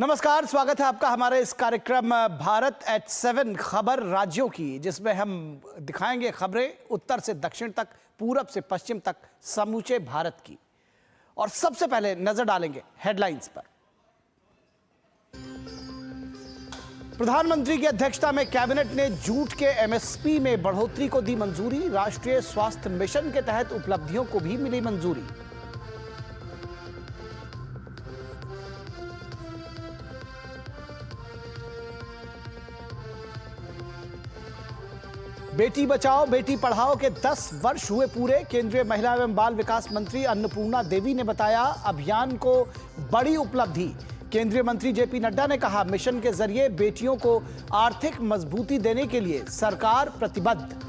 नमस्कार, स्वागत है आपका हमारे इस कार्यक्रम भारत एट 7 खबर राज्यों की, जिसमें हम दिखाएंगे खबरें उत्तर से दक्षिण तक, पूरब से पश्चिम तक, समूचे भारत की। और सबसे पहले नजर डालेंगे हेडलाइंस पर। प्रधानमंत्री की अध्यक्षता में कैबिनेट ने जूट के एमएसपी में बढ़ोतरी को दी मंजूरी। राष्ट्रीय स्वास्थ्य मिशन के तहत उपलब्धियों को भी मिली मंजूरी। बेटी बचाओ बेटी पढ़ाओ के 10 वर्ष हुए पूरे। केंद्रीय महिला एवं बाल विकास मंत्री अन्नपूर्णा देवी ने बताया अभियान को बड़ी उपलब्धि। केंद्रीय मंत्री जेपी नड्डा ने कहा मिशन के जरिए बेटियों को आर्थिक मजबूती देने के लिए सरकार प्रतिबद्ध।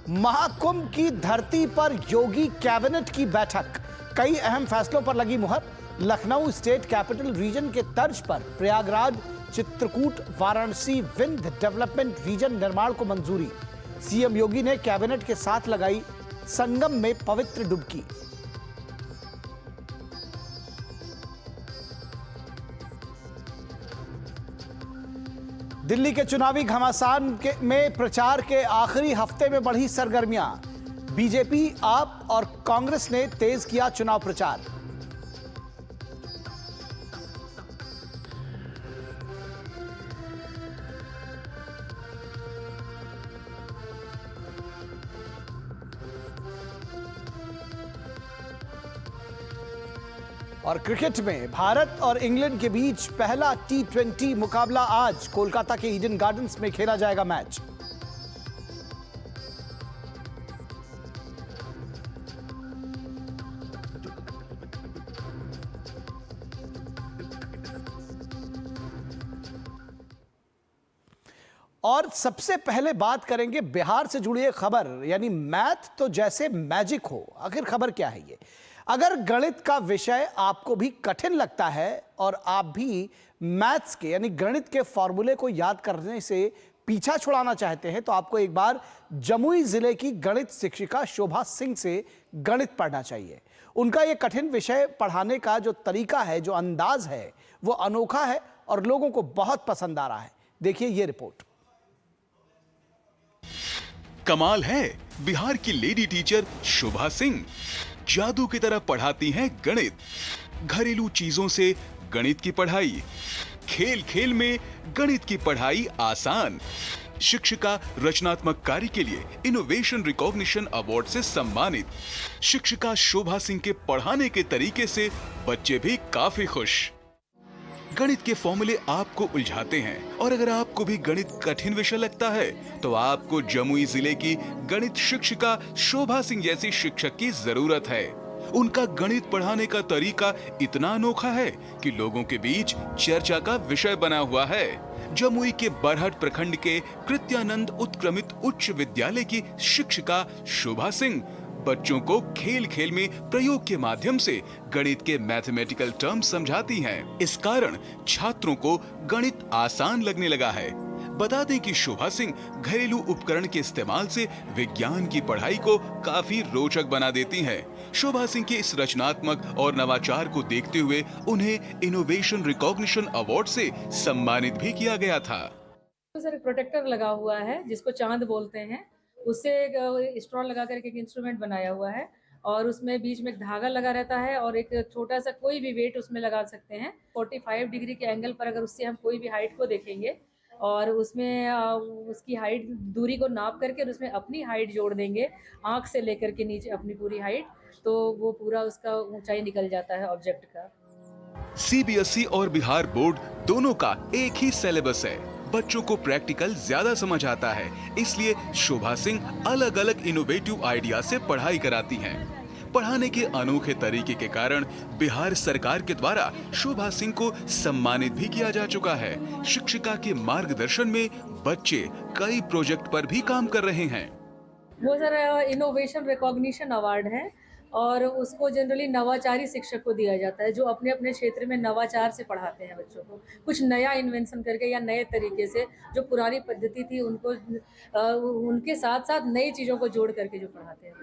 महाकुंभ की धरती पर योगी कैबिनेट की बैठक, कई अहम फैसलों पर लगी मुहर। लखनऊ स्टेट कैपिटल रीजन के तर्ज पर प्रयागराज, चित्रकूट, वाराणसी विंध्य डेवलपमेंट रीजन निर्माण को मंजूरी। सीएम योगी ने कैबिनेट के साथ लगाई संगम में पवित्र डुबकी। दिल्ली के चुनावी घमासान में प्रचार के आखिरी हफ्ते में बढ़ी सरगर्मियां। बीजेपी, आप और कांग्रेस ने तेज किया चुनाव प्रचार। और क्रिकेट में भारत और इंग्लैंड के बीच पहला T20 मुकाबला आज कोलकाता के ईडन गार्डन्स में खेला जाएगा मैच। और सबसे पहले बात करेंगे बिहार से जुड़ी एक खबर, यानी मैथ तो जैसे मैजिक हो। आखिर खबर क्या है ये? अगर गणित का विषय आपको भी कठिन लगता है और आप भी मैथ्स के यानी गणित के फॉर्मूले को याद करने से पीछा छुड़ाना चाहते हैं, तो आपको एक बार जमुई जिले की गणित शिक्षिका शोभा सिंह से गणित पढ़ना चाहिए। उनका ये कठिन विषय पढ़ाने का जो तरीका है, जो अंदाज है, वो अनोखा है और लोगों को बहुत पसंद आ रहा है। देखिए ये रिपोर्ट। कमाल है, बिहार की लेडी टीचर शोभा सिंह जादू की तरह पढ़ाती हैं गणित। घरेलू चीजों से गणित की पढ़ाई, खेल खेल में गणित की पढ़ाई आसान। शिक्षिका रचनात्मक कार्य के लिए इनोवेशन रिकॉग्निशन अवार्ड से सम्मानित। शिक्षिका शोभा सिंह के पढ़ाने के तरीके से बच्चे भी काफी खुश। गणित के फॉर्मूले आपको उलझाते हैं और अगर आपको भी गणित कठिन विषय लगता है तो आपको जमुई जिले की गणित शिक्षिका शोभा सिंह जैसी शिक्षक की जरूरत है। उनका गणित पढ़ाने का तरीका इतना अनोखा है कि लोगों के बीच चर्चा का विषय बना हुआ है। जमुई के बरहट प्रखंड के कृत्यानंद उत्क्रमित उच्च विद्यालय की शिक्षिका शोभा सिंह बच्चों को खेल खेल में प्रयोग के माध्यम से गणित के मैथमेटिकल टर्म्स समझाती हैं। इस कारण छात्रों को गणित आसान लगने लगा है। बता दें कि शोभा सिंह घरेलू उपकरण के इस्तेमाल से विज्ञान की पढ़ाई को काफी रोचक बना देती हैं। शोभा सिंह के इस रचनात्मक और नवाचार को देखते हुए उन्हें इनोवेशन रिकॉग्निशन अवार्ड से सम्मानित भी किया गया था। तो सर प्रोटेक्टर लगा हुआ है जिसको चांद बोलते हैं, उससे एक स्ट्रॉ लगा करके एक इंस्ट्रूमेंट बनाया हुआ है और उसमें बीच में एक धागा लगा रहता है और एक छोटा सा कोई भी वेट उसमें लगा सकते हैं। 45 डिग्री के एंगल पर अगर उससे हम कोई भी हाइट को देखेंगे और उसमें उसकी हाइट दूरी को नाप करके और उसमें अपनी हाइट जोड़ देंगे, आंख से लेकर के नीचे अपनी पूरी हाइट, तो वो पूरा उसका ऊंचाई निकल जाता है ऑब्जेक्ट का। सीबीएसई और बिहार बोर्ड दोनों का एक ही सिलेबस है। बच्चों को प्रैक्टिकल ज्यादा समझ आता है, इसलिए शोभा सिंह अलग अलग इनोवेटिव आइडिया से पढ़ाई कराती हैं। पढ़ाने के अनोखे तरीके के कारण बिहार सरकार के द्वारा शोभा सिंह को सम्मानित भी किया जा चुका है। शिक्षिका के मार्गदर्शन में बच्चे कई प्रोजेक्ट पर भी काम कर रहे हैं। वो सर इनोवेशन रिकॉग्निशन अवार्ड है और उसको जनरली नवाचारी शिक्षक को दिया जाता है जो अपने अपने क्षेत्र में नवाचार से पढ़ाते हैं बच्चों को, कुछ नया इन्वेंशन करके या नए तरीके से। जो पुरानी पद्धति थी उनको उनके साथ साथ नई चीज़ों को जोड़ करके जो पढ़ाते हैं।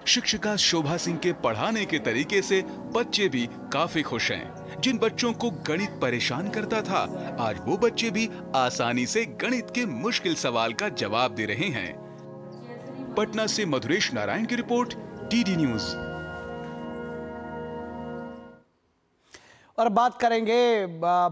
शिक्षिका शोभा सिंह के पढ़ाने के तरीके से बच्चे भी काफी खुश हैं। जिन बच्चों को गणित परेशान करता था, आज वो बच्चे भी आसानी से गणित के मुश्किल सवाल का जवाब दे रहे हैं। पटना से मधुरेश नारायण की रिपोर्ट, डीडी न्यूज। और बात करेंगे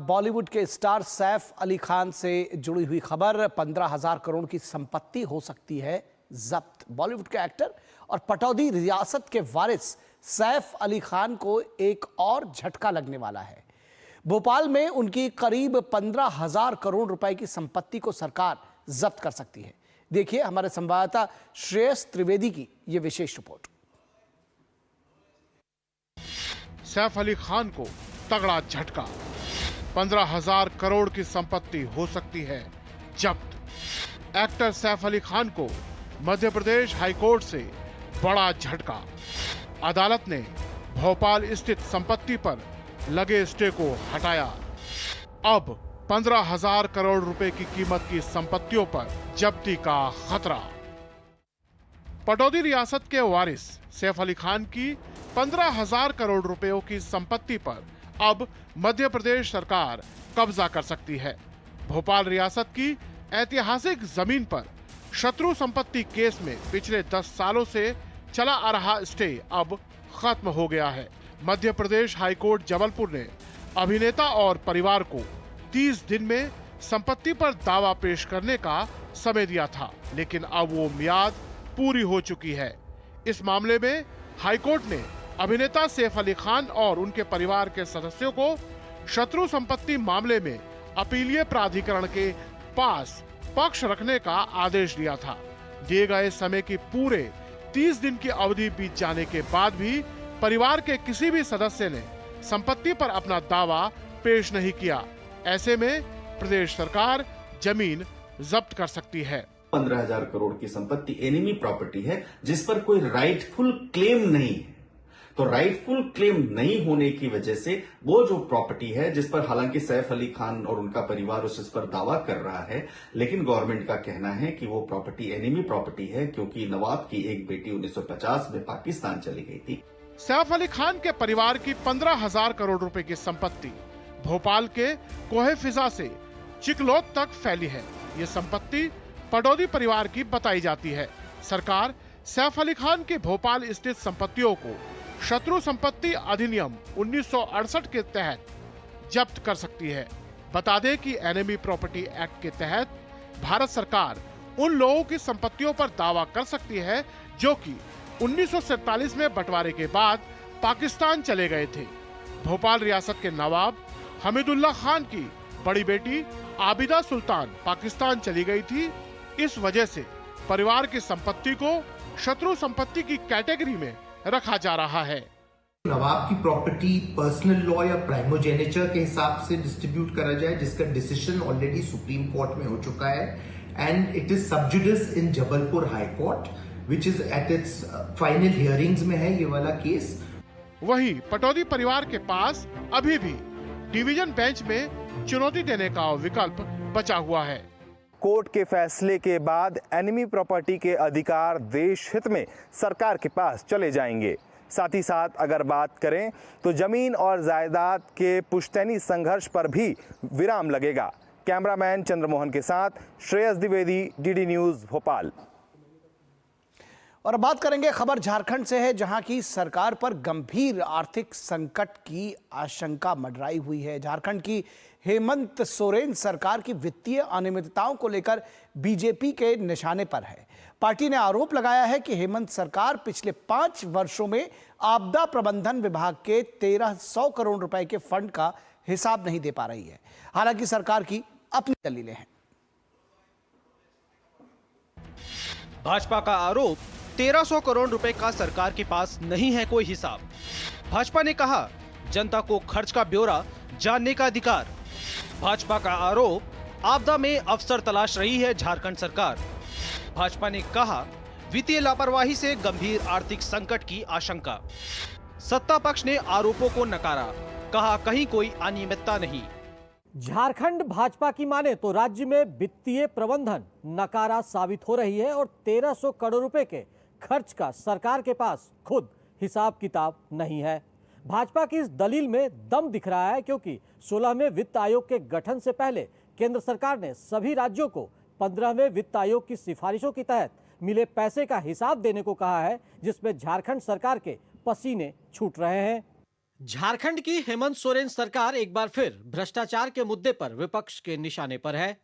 बॉलीवुड के स्टार सैफ अली खान से जुड़ी हुई खबर। 15,000 करोड़ की संपत्ति हो सकती है जब्त। बॉलीवुड के एक्टर और पटौदी रियासत के वारिस सैफ अली खान को एक और झटका लगने वाला है। भोपाल में उनकी करीब 15,000 करोड़ रुपए की संपत्ति को सरकार जब्त कर सकती है। देखिए हमारे संवाददाता श्रेयस त्रिवेदी की यह विशेष रिपोर्ट। सैफ अली खान को तगड़ा झटका, 15,000 करोड़ की संपत्ति हो सकती है जब्त। एक्टर सैफ अली खान को मध्य प्रदेश हाईकोर्ट से बड़ा झटका। अदालत ने भोपाल स्थित संपत्ति पर लगे स्टे को हटाया। अब 15,000 करोड़ रुपए की कीमत की संपत्तियों पर जब्ती का खतरा। पटौदी रियासत के वारिस सैफ अली खान की 15,000 करोड़ रुपयों की संपत्ति पर अब मध्य प्रदेश सरकार कब्जा कर सकती है। भोपाल रियासत की ऐतिहासिक जमीन पर शत्रु संपत्ति केस में पिछले 10 सालों से चला आ रहा स्टे अब खत्म हो गया है। मध्य प्रदेश हाईकोर्ट जबलपुर ने अभिनेता और परिवार को 30 दिन में संपत्ति पर दावा पेश करने का समय दिया था, लेकिन अब वो मियाद पूरी हो चुकी है। इस मामले में हाईकोर्ट ने अभिनेता सैफ अली खान और उनके परिवार के सदस्यों को शत्रु संपत्ति मामले में अपीलीय प्राधिकरण के पास पक्ष रखने का आदेश दिया था। दिए गए समय की पूरे 30 दिन की अवधि बीत जाने के बाद भी परिवार के किसी भी सदस्य ने संपत्ति पर अपना दावा पेश नहीं किया। ऐसे में प्रदेश सरकार जमीन जब्त कर सकती है। 15,000 करोड़ की संपत्ति एनिमी प्रॉपर्टी है जिस पर कोई राइटफुल क्लेम नहीं है। तो राइटफुल क्लेम नहीं होने की वजह से वो जो प्रॉपर्टी है जिस पर हालांकि सैफ अली खान और उनका परिवार उस पर दावा कर रहा है, लेकिन गवर्नमेंट का कहना है कि वो प्रॉपर्टी एनिमी प्रॉपर्टी है क्योंकि नवाब की एक बेटी 1950 में पाकिस्तान चली गई थी। सैफ अली खान के परिवार की 15,000 करोड़ रुपए की संपत्ति भोपाल के कोहे फिजा से चिकलौत तक फैली है। ये संपत्ति पटौदी परिवार की बताई जाती है। सरकार सैफ अली खान के भोपाल स्थित संपत्तियों को शत्रु संपत्ति अधिनियम 1968 के तहत जब्त कर सकती है। बता दें कि एनिमी प्रॉपर्टी एक्ट के तहत भारत सरकार उन लोगों की संपत्तियों पर दावा कर सकती है जो कि 1947 में बंटवारे के बाद पाकिस्तान चले गए थे। भोपाल रियासत के नवाब हमीदुल्लाह खान की बड़ी बेटी आबिदा सुल्तान पाकिस्तान चली गई थी। इस वजह से परिवार की संपत्ति को शत्रु संपत्ति की कैटेगरी में रखा जा रहा है। नवाब की प्रॉपर्टी पर्सनल लॉ या प्राइमोजेनिचर के हिसाब से डिस्ट्रीब्यूट करा जाए, जिसका डिसीजन ऑलरेडी सुप्रीम कोर्ट में हो चुका है एंड इट इज सब जुडिस इन Jabalpur high court which is at its final hearings में है ये वाला केस। वहीं पटौदी परिवार के पास अभी भी डिवीजन बेंच में चुनौती देने का विकल्प बचा हुआ है। कोर्ट के फैसले के बाद एनिमी प्रॉपर्टी के अधिकार देश हित में सरकार के पास चले जाएंगे। साथ ही साथ अगर बात करें तो जमीन और जायदाद के पुश्तैनी संघर्ष पर भी विराम लगेगा। कैमरामैन चंद्रमोहन के साथ श्रेयस द्विवेदी, डीडी न्यूज भोपाल। और बात करेंगे खबर झारखंड से है, जहां की सरकार पर गंभीर आर्थिक संकट की आशंका मंडराई हुई है। झारखंड की हेमंत सोरेन सरकार की वित्तीय अनियमितताओं को लेकर बीजेपी के निशाने पर है। पार्टी ने आरोप लगाया है कि हेमंत सरकार पिछले 5 वर्षों में आपदा प्रबंधन विभाग के 1,300 करोड़ रुपए के फंड का हिसाब नहीं दे पा रही है। हालांकि सरकार की अपनी दलीलें हैं। भाजपा का आरोप 1,300 करोड़ रुपए का सरकार के पास नहीं है कोई हिसाब। भाजपा ने कहा जनता को खर्च का ब्यौरा जानने का अधिकार। भाजपा का आरोप आपदा में अफसर तलाश रही है झारखंड सरकार। भाजपा ने कहा वित्तीय लापरवाही से गंभीर आर्थिक संकट की आशंका। सत्ता पक्ष ने आरोपों को नकारा, कहा कहीं कोई अनियमितता नहीं। झारखंड भाजपा की माने तो राज्य में वित्तीय प्रबंधन नकारा साबित हो रही है और 1,300 करोड़ रुपए के खर्च का सरकार के पास खुद हिसाब किताब नहीं है। भाजपा की इस दलील में दम दिख रहा है, क्योंकि 16वें वित्त आयोग के गठन से पहले केंद्र सरकार ने सभी राज्यों को 15वें वित्त आयोग की सिफारिशों के तहत मिले पैसे का हिसाब देने को कहा है, जिसमें झारखंड सरकार के पसीने छूट रहे हैं। झारखंड की हेमंत सोरेन सरकार एक बार फिर भ्रष्टाचार के मुद्दे पर विपक्ष के निशाने पर है।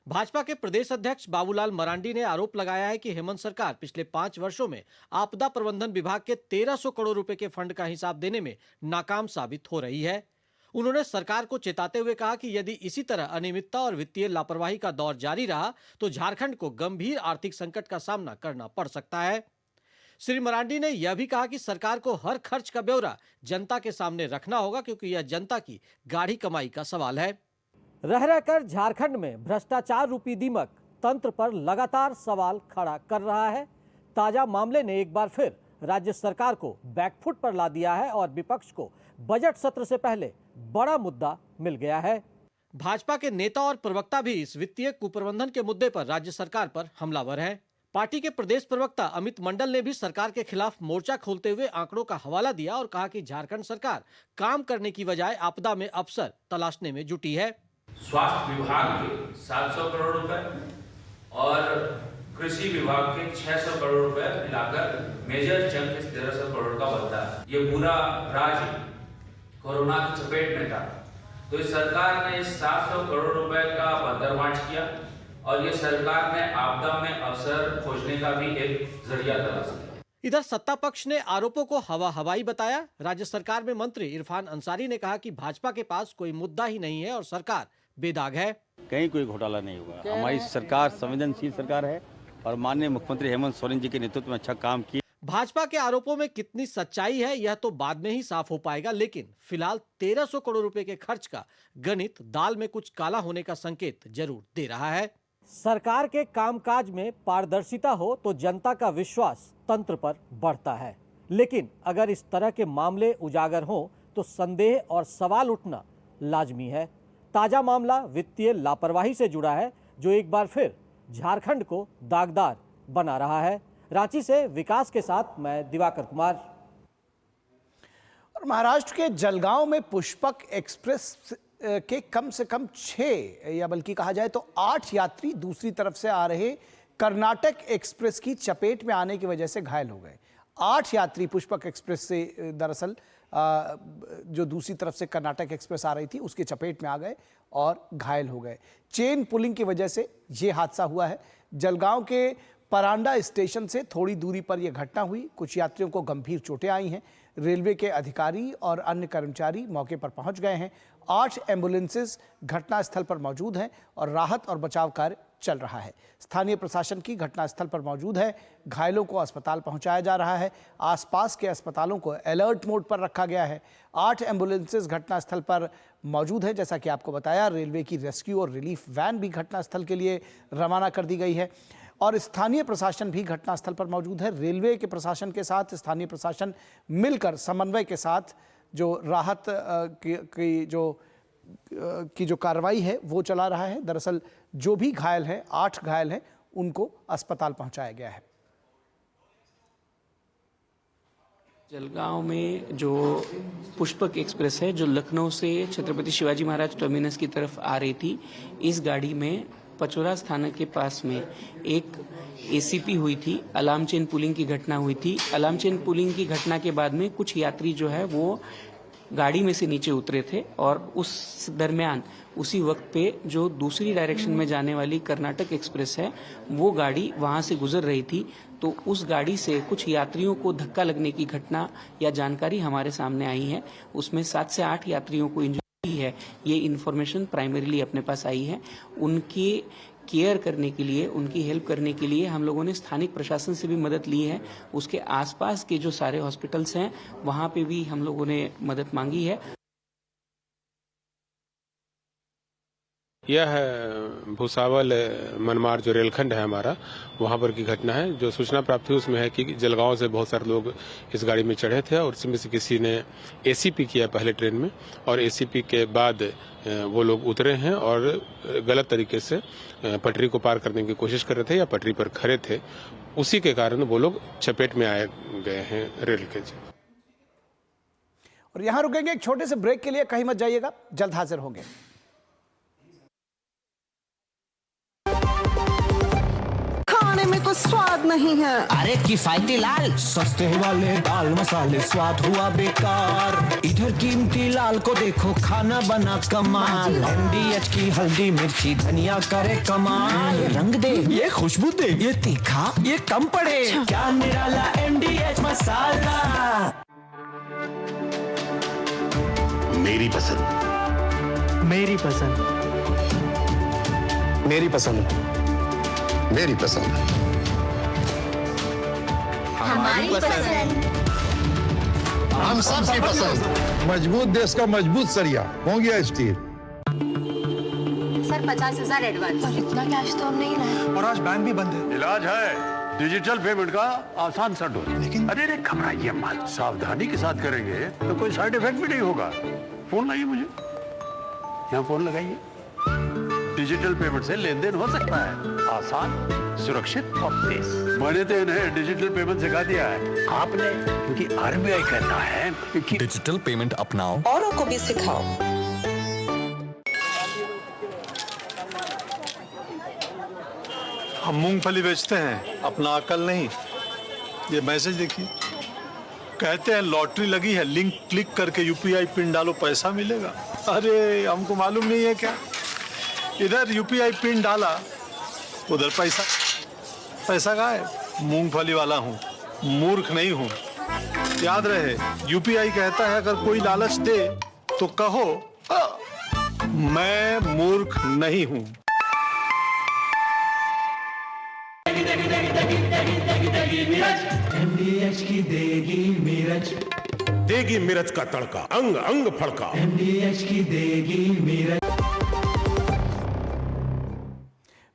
भाजपा के प्रदेश अध्यक्ष बाबूलाल मरांडी ने आरोप लगाया है कि हेमंत सरकार पिछले 5 वर्षों में आपदा प्रबंधन विभाग के 1300 करोड़ रुपए के फंड का हिसाब देने में नाकाम साबित हो रही है। उन्होंने सरकार को चेताते हुए कहा कि यदि इसी तरह अनियमितता और वित्तीय लापरवाही का दौर जारी रहा तो झारखंड को गंभीर आर्थिक संकट का सामना करना पड़ सकता है। श्री मरांडी ने यह भी कहा कि सरकार को हर खर्च का ब्यौरा जनता के सामने रखना होगा, क्योंकि यह जनता की गाढ़ी कमाई का सवाल है। रह रहकर झारखंड में भ्रष्टाचार रूपी दीमक तंत्र पर लगातार सवाल खड़ा कर रहा है। ताजा मामले ने एक बार फिर राज्य सरकार को बैकफुट पर ला दिया है और विपक्ष को बजट सत्र से पहले बड़ा मुद्दा मिल गया है। भाजपा के नेता और प्रवक्ता भी इस वित्तीय कुप्रबंधन के मुद्दे पर राज्य सरकार पर हमलावर हैं। पार्टी के प्रदेश प्रवक्ता अमित मंडल ने भी सरकार के खिलाफ मोर्चा खोलते हुए आंकड़ों का हवाला दिया और कहा कि झारखंड सरकार काम करने की बजाय आपदा में अवसर तलाशने में जुटी है। स्वास्थ्य विभाग के 700 करोड़ रुपए और कृषि विभाग के 600 करोड़ रुपए मिलाकर मेजर चंक 1300 करोड़ का बनता है। ये पूरा राज्य कोरोना की चपेट में था, तो इस सरकार ने 700 करोड़ रुपए का बंदरबांट किया और ये सरकार ने आपदा में अवसर खोजने का भी एक जरिया तलाश किया। इधर सत्ता पक्ष ने आरोपों को हवा हवाई बताया। राज्य सरकार में मंत्री इरफान अंसारी ने कहा कि भाजपा के पास कोई मुद्दा ही नहीं है और सरकार बेदाग है। कहीं कोई घोटाला नहीं हुआ। हमारी सरकार संवेदनशील सरकार है और माननीय मुख्यमंत्री हेमंत सोरेन जी के नेतृत्व में अच्छा काम किया। भाजपा के आरोपों में कितनी सच्चाई है यह तो बाद में ही साफ हो पाएगा, लेकिन फिलहाल 1300 करोड़ रुपए के खर्च का गणित दाल में कुछ काला होने का संकेत जरूर दे रहा है। सरकार के कामकाज में पारदर्शिता हो तो जनता का विश्वास तंत्र पर बढ़ता है, लेकिन अगर इस तरह के मामले उजागर हों तो संदेह और सवाल उठना लाजमी है। ताजा मामला वित्तीय लापरवाही से जुड़ा है, जो एक बार फिर झारखंड को दागदार बना रहा है। रांची से विकास के साथ मैं दिवाकर कुमार। और महाराष्ट्र के जलगांव में पुष्पक एक्सप्रेस के कम से कम 6 या बल्कि कहा जाए तो 8 यात्री दूसरी तरफ से आ रहे कर्नाटक एक्सप्रेस की चपेट में आने की वजह से घायल हो गए। 8 यात्री पुष्पक एक्सप्रेस से दरअसल जो दूसरी तरफ से कर्नाटक एक्सप्रेस आ रही थी उसकी चपेट में आ गए और घायल हो गए। चेन पुलिंग की वजह से ये हादसा हुआ है। जलगांव के परांडा स्टेशन से थोड़ी दूरी पर यह घटना हुई। कुछ यात्रियों को गंभीर चोटें आई हैं। रेलवे के अधिकारी और अन्य कर्मचारी मौके पर पहुंच गए हैं। 8 एम्बुलेंसेस घटनास्थल पर मौजूद हैं और राहत और बचाव कार्य चल रहा है। स्थानीय प्रशासन की घटनास्थल पर मौजूद है। घायलों को अस्पताल पहुंचाया जा रहा है। आसपास के अस्पतालों को अलर्ट मोड पर रखा गया है। 8 एम्बुलेंसेस घटनास्थल पर मौजूद है। जैसा कि आपको बताया, रेलवे की रेस्क्यू और रिलीफ वैन भी घटनास्थल के लिए रवाना कर दी गई है और स्थानीय प्रशासन भी घटनास्थल पर मौजूद है। रेलवे के प्रशासन के साथ स्थानीय प्रशासन मिलकर समन्वय के साथ जो राहत की जो कार्रवाई है वो चला रहा है। दरअसल जो भी घायल हैं, 8 घायल हैं, उनको अस्पताल पहुंचाया गया है। जलगांव में जो पुष्पक एक्सप्रेस है जो लखनऊ से छत्रपति शिवाजी महाराज टर्मिनस की तरफ आ रही थी, इस गाड़ी में पचोरा स्थानक के पास में एक एसीपी हुई थी। अलार्म चेन पुलिंग की घटना हुई थी। अलार्म चेन पुलिंग की घटना के बाद में कुछ यात्री जो है वो गाड़ी में से नीचे उतरे थे और उस दरमियान उसी वक्त पे जो दूसरी डायरेक्शन में जाने वाली कर्नाटक एक्सप्रेस है वो गाड़ी वहां से गुजर रही थी, तो उस गाड़ी से कुछ यात्रियों को धक्का लगने की घटना या जानकारी हमारे सामने आई है। उसमें 7 से 8 यात्रियों को इंजरी है, ये इन्फॉर्मेशन प्राइमरीली अपने पास आई है। उनकी केयर करने के लिए, उनकी हेल्प करने के लिए हम लोगों ने स्थानिक प्रशासन से भी मदद ली है। उसके आसपास के जो सारे हॉस्पिटल्स हैं वहां पे भी हम लोगों ने मदद मांगी है। यह भुसावल मनमाड़ जो रेलखंड है हमारा, वहां पर की घटना है। जो सूचना प्राप्त हुई उसमें है कि जलगांव से बहुत सारे लोग इस गाड़ी में चढ़े थे और इसमें से किसी ने एसीपी किया पहले ट्रेन में और एसीपी के बाद वो लोग उतरे हैं और गलत तरीके से पटरी को पार करने की कोशिश कर रहे थे या पटरी पर खड़े थे। उसी के कारण वो लोग चपेट में आए गए हैं रेल के। और यहां रुकेंगे एक छोटे से ब्रेक के लिए, कहीं मत जाइएगा, जल्द हाजिर होंगे। खाने में कोई स्वाद नहीं है। अरे किफायती लाल सस्ते वाले दाल मसाले स्वाद हुआ बेकार। इधर कीमती लाल को देखो, खाना बना कमाल। MDH की हल्दी मिर्ची धनिया करे कमाल। ये रंग दे, ये खुशबू दे, ये तीखा, ये कम पड़े। क्या निराला MDH मसाला। मेरी पसंद, मेरी पसंद, मेरी पसंद, मेरी पसंद, हमारी पसंद, हम सबकी पसंद। मजबूत देश का मजबूत सरिया हो गया स्टील। Sir 50,000 advance. और इतना कैश तो हम नहीं लाए। और आज बैंक भी बंद है। इलाज है डिजिटल पेमेंट का आसान सा ढूंढ। लेकिन अरे घबराइए मत, सावधानी के साथ करेंगे तो कोई साइड इफेक्ट भी नहीं होगा। फोन लाइए मुझे, यहाँ फोन लगाइए। डिजिटल पेमेंट से लेन देन हो सकता है, आसान, सुरक्षित और तेज। मैंने तो इन्हें डिजिटल पेमेंट सिखा दिया है। आपने, क्योंकि RBI कहता है कि डिजिटल पेमेंट अपनाओ, औरों को भी सिखाओ। हम मूंगफली बेचते हैं, अपना अकल नहीं। ये मैसेज देखिए, कहते हैं लॉटरी लगी है, लिंक क्लिक करके UPI पिन डालो पैसा मिलेगा। अरे हमको मालूम नहीं है क्या। इधर UPI पिन डाला, उधर पैसा गायब। मूंगफली वाला हूँ, मूर्ख नहीं हूँ। याद रहे, UPI कहता है अगर कोई लालच दे तो कहो मैं मूर्ख नहीं हूँ। MDH की देगी मिर्च, देगी मिर्च का तड़का, अंग अंग फड़का। MDH की देगी मिर्च।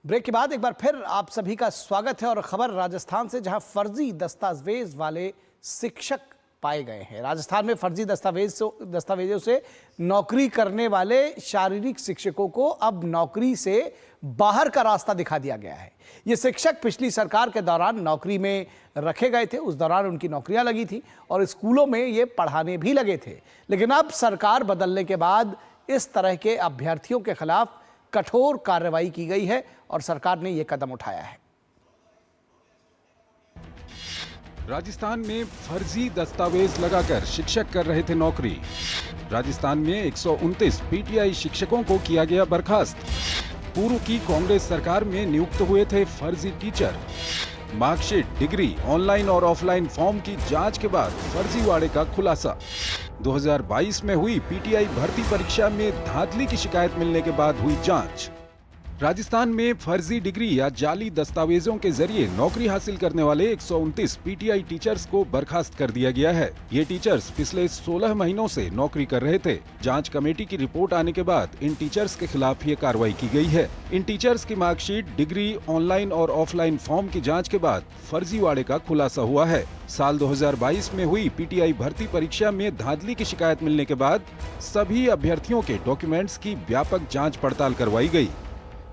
ब्रेक के बाद एक बार फिर आप सभी का स्वागत है और खबर राजस्थान से, जहां फर्जी दस्तावेज वाले शिक्षक पाए गए हैं। राजस्थान में फर्जी दस्तावेजों से नौकरी करने वाले शारीरिक शिक्षकों को अब नौकरी से बाहर का रास्ता दिखा दिया गया है। ये शिक्षक पिछली सरकार के दौरान नौकरी में रखे गए थे, उस दौरान उनकी नौकरियां लगी थी और स्कूलों में ये पढ़ाने भी लगे थे। लेकिन अब सरकार बदलने के बाद इस तरह के अभ्यर्थियों के खिलाफ कठोर कार्रवाई की गई है और सरकार ने यह कदम उठाया है। राजस्थान में फर्जी दस्तावेज लगाकर शिक्षक कर रहे थे नौकरी। राजस्थान में 129 PTI शिक्षकों को किया गया बर्खास्त। पूर्व की कांग्रेस सरकार में नियुक्त हुए थे फर्जी टीचर। मार्कशीट, डिग्री, ऑनलाइन और ऑफलाइन फॉर्म की जांच के बाद फर्जीवाड़े का खुलासा। 2022 में हुई PTI भर्ती परीक्षा में धांधली की शिकायत मिलने के बाद हुई जांच। राजस्थान में फर्जी डिग्री या जाली दस्तावेजों के जरिए नौकरी हासिल करने वाले 129 PTI टीचर्स को बर्खास्त कर दिया गया है। ये टीचर्स पिछले 16 महीनों से नौकरी कर रहे थे। जांच कमेटी की रिपोर्ट आने के बाद इन टीचर्स के खिलाफ ये कार्रवाई की गई है। इन टीचर्स की मार्कशीट, डिग्री, ऑनलाइन और ऑफलाइन फॉर्म की जाँच के बाद फर्जीवाड़े का खुलासा हुआ है। साल 2022 में हुई PTI भर्ती परीक्षा में धांधली की शिकायत मिलने के बाद सभी अभ्यर्थियों के डॉक्यूमेंट्स की व्यापक जाँच पड़ताल करवाई गयी।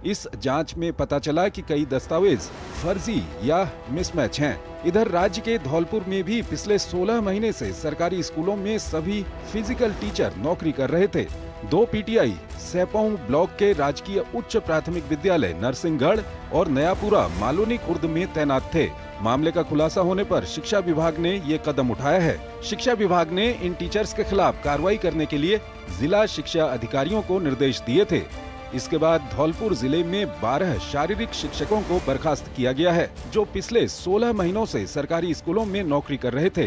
इस जांच में पता चला कि कई दस्तावेज फर्जी या मिसमैच हैं। इधर राज्य के धौलपुर में भी पिछले 16 महीने से सरकारी स्कूलों में सभी फिजिकल टीचर नौकरी कर रहे थे। 2 PTI सैपौं ब्लॉक के राजकीय उच्च प्राथमिक विद्यालय नरसिंहगढ़ और नयापुरा मालोनी खुर्द में तैनात थे। मामले का खुलासा होने पर शिक्षा विभाग ने ये कदम उठाया है। शिक्षा विभाग ने इन टीचर्स के खिलाफ कार्रवाई करने के लिए जिला शिक्षा अधिकारियों को निर्देश दिए थे। इसके बाद धौलपुर जिले में 12 शारीरिक शिक्षकों को बर्खास्त किया गया है, जो पिछले 16 महीनों से सरकारी स्कूलों में नौकरी कर रहे थे।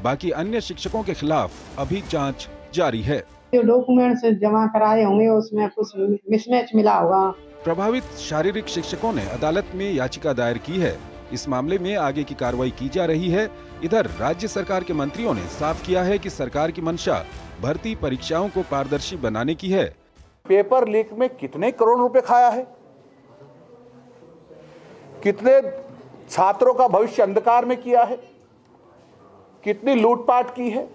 बाकी अन्य शिक्षकों के खिलाफ अभी जांच जारी है। जो डॉक्यूमेंट्स जमा कराए होंगे उसमें कुछ मिसमैच मिला होगा। प्रभावित शारीरिक शिक्षकों ने अदालत में याचिका दायर की है। इस मामले में आगे की कार्रवाई की जा रही है। इधर राज्य सरकार के मंत्रियों ने साफ किया है कि सरकार की मंशा भर्ती परीक्षाओं को पारदर्शी बनाने की है। पेपर लीक में कितने करोड़ रुपए खाया है, कितने छात्रों का भविष्य अंधकार में किया है, कितनी लूटपाट की है।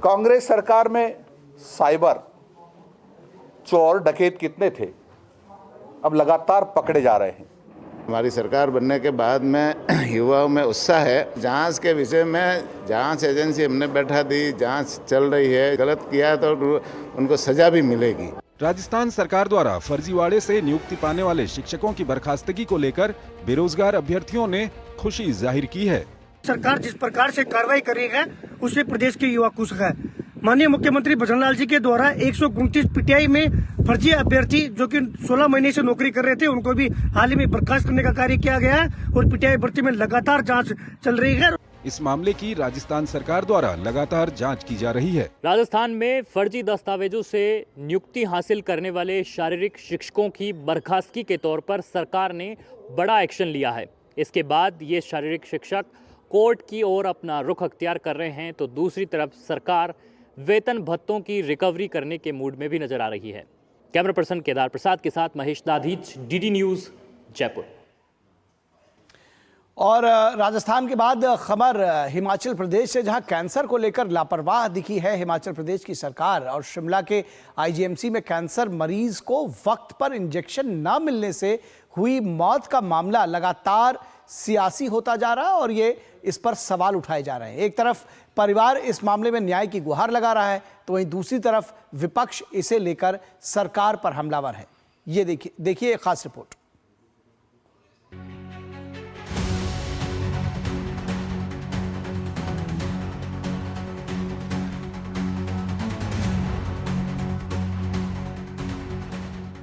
कांग्रेस सरकार में साइबर चोर डकैत कितने थे, अब लगातार पकड़े जा रहे हैं। हमारी सरकार बनने के बाद में युवाओं में उत्साह है। जांच के विषय में जांच एजेंसी हमने बैठा दी, जांच चल रही है, गलत किया तो उनको सजा भी मिलेगी। राजस्थान सरकार द्वारा फर्जीवाड़े से नियुक्ति पाने वाले शिक्षकों की बर्खास्तगी को लेकर बेरोजगार अभ्यर्थियों ने खुशी जाहिर की है। सरकार जिस प्रकार से कार्रवाई कर रही है उससे प्रदेश के युवा खुश है। माननीय मुख्यमंत्री भजनलाल जी के द्वारा 129 पीटीआई में फर्जी अभ्यर्थी जो कि 16 महीने से नौकरी कर रहे थे उनको भी हाल ही में बर्खास्त करने का कार्य किया गया है और पीटीआई भर्ती में लगातार जांच चल रही है। इस मामले की राजस्थान सरकार द्वारा लगातार जांच की जा रही है। राजस्थान में फर्जी दस्तावेजों से नियुक्ति हासिल करने वाले शारीरिक शिक्षकों की बर्खास्तगी के तौर पर सरकार ने बड़ा एक्शन लिया है। इसके बाद ये शारीरिक शिक्षक कोर्ट की ओर अपना रुख अख्तियार कर रहे हैं, तो दूसरी तरफ सरकार वेतन भत्तों की रिकवरी करने के मूड में भी नजर आ रही है। कैमरा पर्सन केदार प्रसाद के साथ महेश दाधीच, डीडी न्यूज, जयपुर। और राजस्थान के बाद खबर हिमाचल प्रदेश से, जहां कैंसर को लेकर लापरवाह दिखी है हिमाचल प्रदेश की सरकार। और शिमला के आईजीएमसी में कैंसर मरीज को वक्त पर इंजेक्शन न मिलने से हुई मौत का मामला लगातार सियासी होता जा रहा है और ये इस पर सवाल उठाए जा रहे हैं। एक तरफ परिवार इस मामले में न्याय की गुहार लगा रहा है, तो वहीं दूसरी तरफ विपक्ष इसे लेकर सरकार पर हमलावर है। ये देखिए एक खास रिपोर्ट।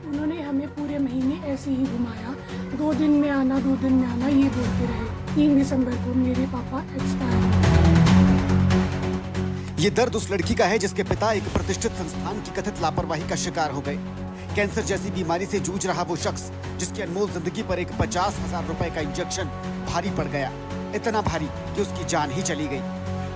उन्होंने हमें पूरे महीने ऐसे ही घुमाया, 2 दिन में आना 2 दिन में आना ये बोलते रहे। 3 दिसंबर को मेरे पापा एक्सपायर। ये दर्द उस लड़की का है जिसके पिता एक प्रतिष्ठित संस्थान की कथित लापरवाही का शिकार हो गए। कैंसर जैसी बीमारी से जूझ रहा वो शख्स जिसकी अनमोल जिंदगी पर एक 50,000 रुपए का इंजेक्शन भारी पड़ गया, इतना भारी कि उसकी जान ही चली गई।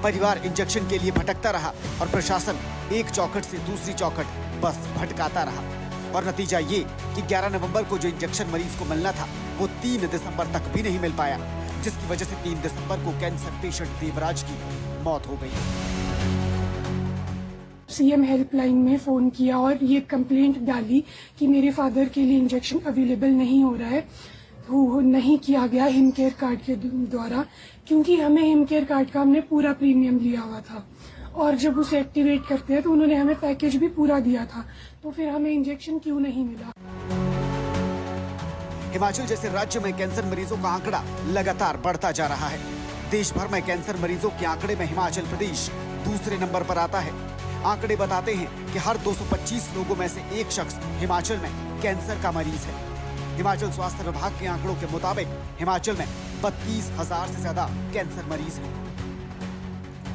परिवार इंजेक्शन के लिए भटकता रहा और प्रशासन एक चौखट से दूसरी चौखट बस भटकाता रहा। और नतीजा ये कि 11 नवंबर को जो इंजेक्शन मरीज को मिलना था वो 3 दिसंबर तक भी नहीं मिल पाया, जिसकी वजह से 3 दिसंबर को कैंसर पेशेंट देवराज की मौत हो गई। सीएम हेल्पलाइन में फोन किया और ये कंप्लेंट डाली कि मेरे फादर के लिए इंजेक्शन अवेलेबल नहीं हो रहा है, वो नहीं किया गया हिमकेयर कार्ड के द्वारा, क्योंकि हमें हिमकेयर कार्ड का हमने पूरा प्रीमियम लिया हुआ था और जब उसे एक्टिवेट करते हैं तो उन्होंने हमें पैकेज भी पूरा दिया था, तो फिर हमें इंजेक्शन क्यों नहीं मिला। हिमाचल जैसे राज्य में कैंसर मरीजों का आंकड़ा लगातार बढ़ता जा रहा है। देश भर में कैंसर मरीजों के आंकड़े में हिमाचल प्रदेश दूसरे नंबर पर आता है। आंकड़े बताते हैं कि हर 225 लोगों में से एक शख्स हिमाचल में कैंसर का मरीज है। हिमाचल स्वास्थ्य विभाग के आंकड़ों के मुताबिक हिमाचल में 32,000 से ज्यादा कैंसर मरीज हैं।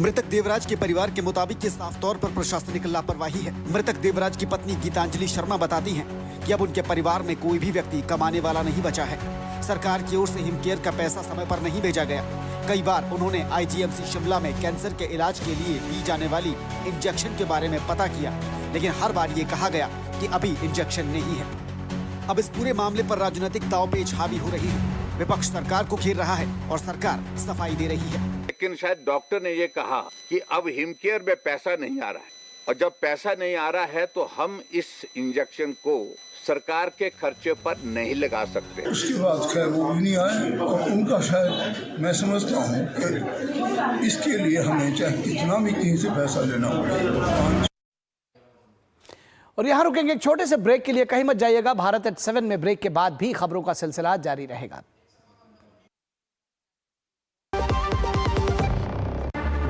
मृतक देवराज के परिवार के मुताबिक ये साफ तौर पर प्रशासनिक लापरवाही है। मृतक देवराज की पत्नी गीतांजलि शर्मा बताती हैं कि अब उनके परिवार में कोई भी व्यक्ति कमाने वाला नहीं बचा है। सरकार की ओर से हिमकेयर का पैसा समय पर नहीं भेजा गया। कई बार उन्होंने आईजीएमसी शिमला में कैंसर के इलाज के लिए दी जाने वाली इंजेक्शन के बारे में पता किया, लेकिन हर बार ये कहा गया कि अभी इंजेक्शन नहीं है। अब इस पूरे मामले पर राजनीतिक दांवपेच हावी हो रही है। विपक्ष सरकार को घेर रहा है और सरकार सफाई दे रही है। लेकिन शायद डॉक्टर ने ये कहा कि अब हिमकेयर में पैसा नहीं आ रहा है, और जब पैसा नहीं आ रहा है तो हम इस इंजेक्शन को सरकार के खर्चे पर नहीं लगा सकते। उसके बाद खैर वो भी नहीं आए और उनका शायद मैं समझता हूँ कि इसके लिए हमें चाहे कितना भी कहीं से पैसा लेना पड़े। और यहाँ रुकेंगे एक छोटे से ब्रेक के लिए, कहीं मत जाइएगा। भारत एट 7 में ब्रेक के बाद भी खबरों का सिलसिला जारी रहेगा।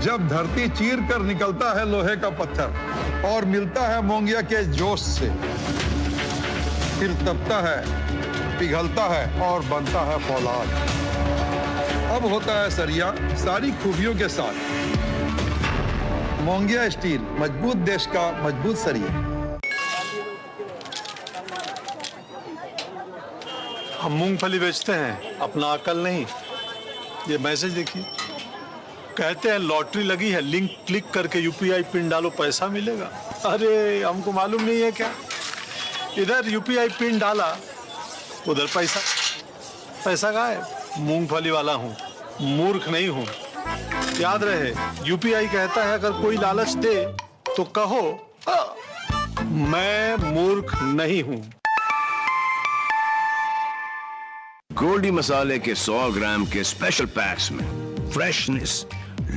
जब धरती चीर कर निकलता है लोहे का पत्थर और मिलता है मोंगिया के जोश से, फिर तपता है, पिघलता है और बनता है फौलाद। अब होता है सरिया सारी खूबियों के साथ। मोंगिया स्टील, मजबूत देश का मजबूत सरिया। हम मूंगफली बेचते हैं, अपना अकल नहीं। ये मैसेज देखिए, कहते हैं लॉटरी लगी है, लिंक क्लिक करके यूपीआई पिन डालो पैसा मिलेगा। अरे हमको मालूम नहीं है क्या, इधर यूपीआई पिन डाला उधर पैसा गायब। मूंगफली वाला हूँ, मूर्ख नहीं हूँ। याद रहे, यूपीआई कहता है अगर कोई लालच दे तो कहो मैं मूर्ख नहीं हूँ। गोल्डी मसाले के 100 ग्राम के स्पेशल पैक्स में फ्रेशनेस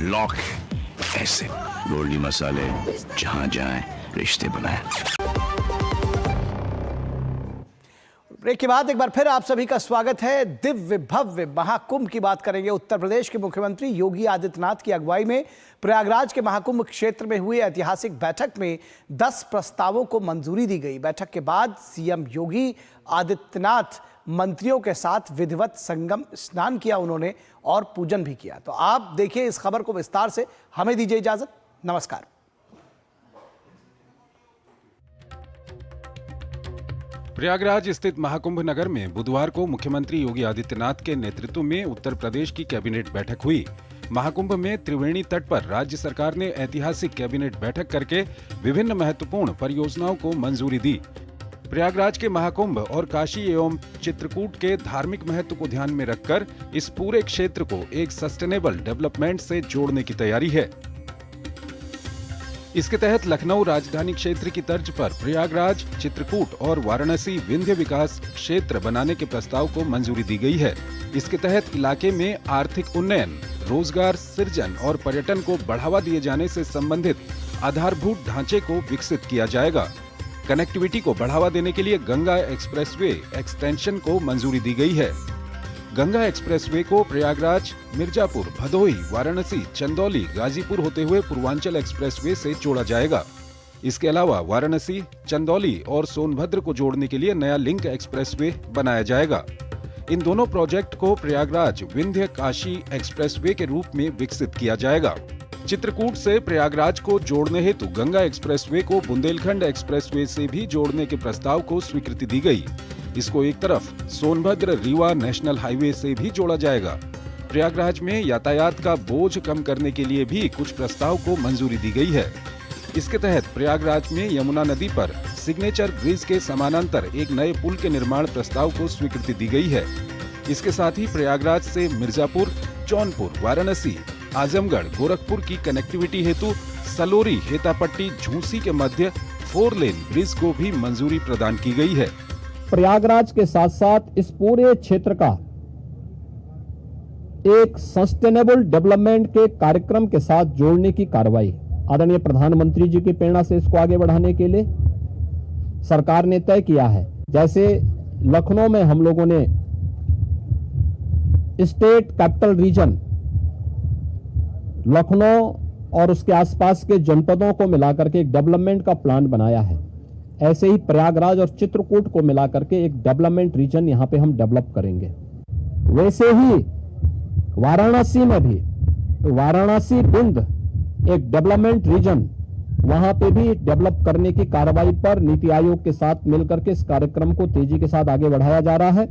लॉक है। ऐसे गोल्डी मसाले, जहां जाएं रिश्ते बनाएं। ब्रेक के बाद एक बार फिर आप सभी का स्वागत है। दिव्य भव्य महाकुंभ की बात करेंगे। उत्तर प्रदेश के मुख्यमंत्री योगी आदित्यनाथ की अगुवाई में प्रयागराज के महाकुंभ क्षेत्र में हुई ऐतिहासिक बैठक में 10 प्रस्तावों को मंजूरी दी गई। बैठक के बाद सीएम योगी आदित्यनाथ मंत्रियों के साथ विधिवत संगम स्नान किया उन्होंने और पूजन भी किया। तो आप देखिए इस खबर को विस्तार से। हमें दीजिए इजाजत। नमस्कार। प्रयागराज स्थित महाकुंभ नगर में बुधवार को मुख्यमंत्री योगी आदित्यनाथ के नेतृत्व में उत्तर प्रदेश की कैबिनेट बैठक हुई। महाकुंभ में त्रिवेणी तट पर राज्य सरकार ने ऐतिहासिक कैबिनेट बैठक करके विभिन्न महत्वपूर्ण परियोजनाओं को मंजूरी दी। प्रयागराज के महाकुंभ और काशी एवं चित्रकूट के धार्मिक महत्व को ध्यान में रखकर इस पूरे क्षेत्र को एक सस्टेनेबल डेवलपमेंट से जोड़ने की तैयारी है। इसके तहत लखनऊ राजधानी क्षेत्र की तर्ज पर प्रयागराज, चित्रकूट और वाराणसी विंध्य विकास क्षेत्र बनाने के प्रस्ताव को मंजूरी दी गई है। इसके तहत इलाके में आर्थिक उन्नयन, रोजगार सृजन और पर्यटन को बढ़ावा दिए जाने से संबंधित आधारभूत ढांचे को विकसित किया जाएगा। कनेक्टिविटी को बढ़ावा देने के लिए गंगा एक्सप्रेसवे एक्सटेंशन को मंजूरी दी गई है। गंगा एक्सप्रेसवे को प्रयागराज, मिर्जापुर, भदोही, वाराणसी, चंदौली, गाजीपुर होते हुए पूर्वांचल एक्सप्रेसवे से जोड़ा जाएगा। इसके अलावा वाराणसी, चंदौली और सोनभद्र को जोड़ने के लिए नया लिंक एक्सप्रेसवे बनाया जाएगा। इन दोनों प्रोजेक्ट को प्रयागराज विंध्य काशी एक्सप्रेसवे के रूप में विकसित किया जाएगा। चित्रकूट से प्रयागराज को जोड़ने हेतु गंगा एक्सप्रेसवे को बुंदेलखंड एक्सप्रेसवे से भी जोड़ने के प्रस्ताव को स्वीकृति दी गई। इसको एक तरफ सोनभद्र रीवा नेशनल हाईवे से भी जोड़ा जाएगा। प्रयागराज में यातायात का बोझ कम करने के लिए भी कुछ प्रस्ताव को मंजूरी दी गई है। इसके तहत प्रयागराज में यमुना नदी पर सिग्नेचर ब्रिज के समानांतर एक नए पुल के निर्माण प्रस्ताव को स्वीकृति दी गई है। इसके साथ ही प्रयागराज से मिर्जापुर, जौनपुर, वाराणसी, आजमगढ़, गोरखपुर की कनेक्टिविटी हेतु सलोरी, हेतापट्टी, झूसी के मध्य 4 लेन ब्रिज को भी मंजूरी प्रदान की गई है। प्रयागराज के साथ साथ इस पूरे क्षेत्र का एक सस्टेनेबल डेवलपमेंट के कार्यक्रम के साथ जोड़ने की कार्रवाई आदरणीय प्रधानमंत्री जी की प्रेरणा से इसको आगे बढ़ाने के लिए सरकार ने तय किया है। जैसे लखनऊ में हम लोगों ने स्टेट कैपिटल रीजन लखनऊ और उसके आसपास के जनपदों को मिलाकर के एक डेवलपमेंट का प्लान बनाया है। ऐसे ही प्रयागराज और चित्रकूट को मिलाकर के एक डेवलपमेंट रीजन यहां पे हम डेवलप करेंगे। वैसे ही वाराणसी में भी वाराणसी विंध्य एक डेवलपमेंट रीजन वहां पे भी डेवलप करने की कार्रवाई पर नीति आयोग के साथ मिलकर के इस कार्यक्रम को तेजी के साथ आगे बढ़ाया जा रहा है।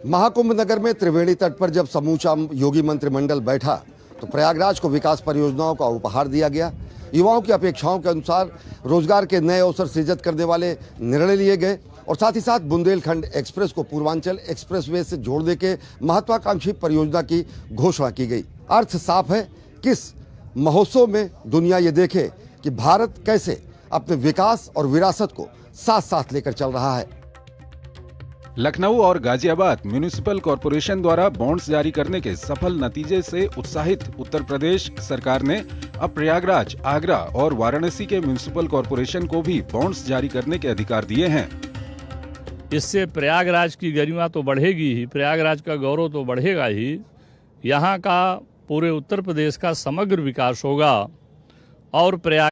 महाकुंभ नगर में त्रिवेणी तट पर जब समूचा योगी मंत्रिमंडल बैठा तो प्रयागराज को विकास परियोजनाओं का उपहार दिया गया। युवाओं की अपेक्षाओं के अनुसार रोजगार के नए अवसर सृजित करने वाले निर्णय लिए गए और साथ ही साथ बुंदेलखंड एक्सप्रेस को पूर्वांचल एक्सप्रेसवे से जोड़ने के महत्वाकांक्षी परियोजना की घोषणा की गई। अर्थ साफ है, किस महोत्सव में दुनिया ये देखे कि भारत कैसे अपने विकास और विरासत को साथ साथ लेकर चल रहा है। लखनऊ और गाजियाबाद म्युनिसिपल कॉरपोरेशन द्वारा बॉन्ड्स जारी करने के सफल नतीजे से उत्साहित उत्तर प्रदेश सरकार ने अब प्रयागराज, आगरा और वाराणसी के म्युनिसिपल कॉरपोरेशन को भी बॉन्ड्स जारी करने के अधिकार दिए हैं। इससे प्रयागराज की गरिमा तो बढ़ेगी ही, प्रयागराज का गौरव तो बढ़ेगा ही, यहाँ का पूरे उत्तर प्रदेश का समग्र विकास होगा और प्रयाग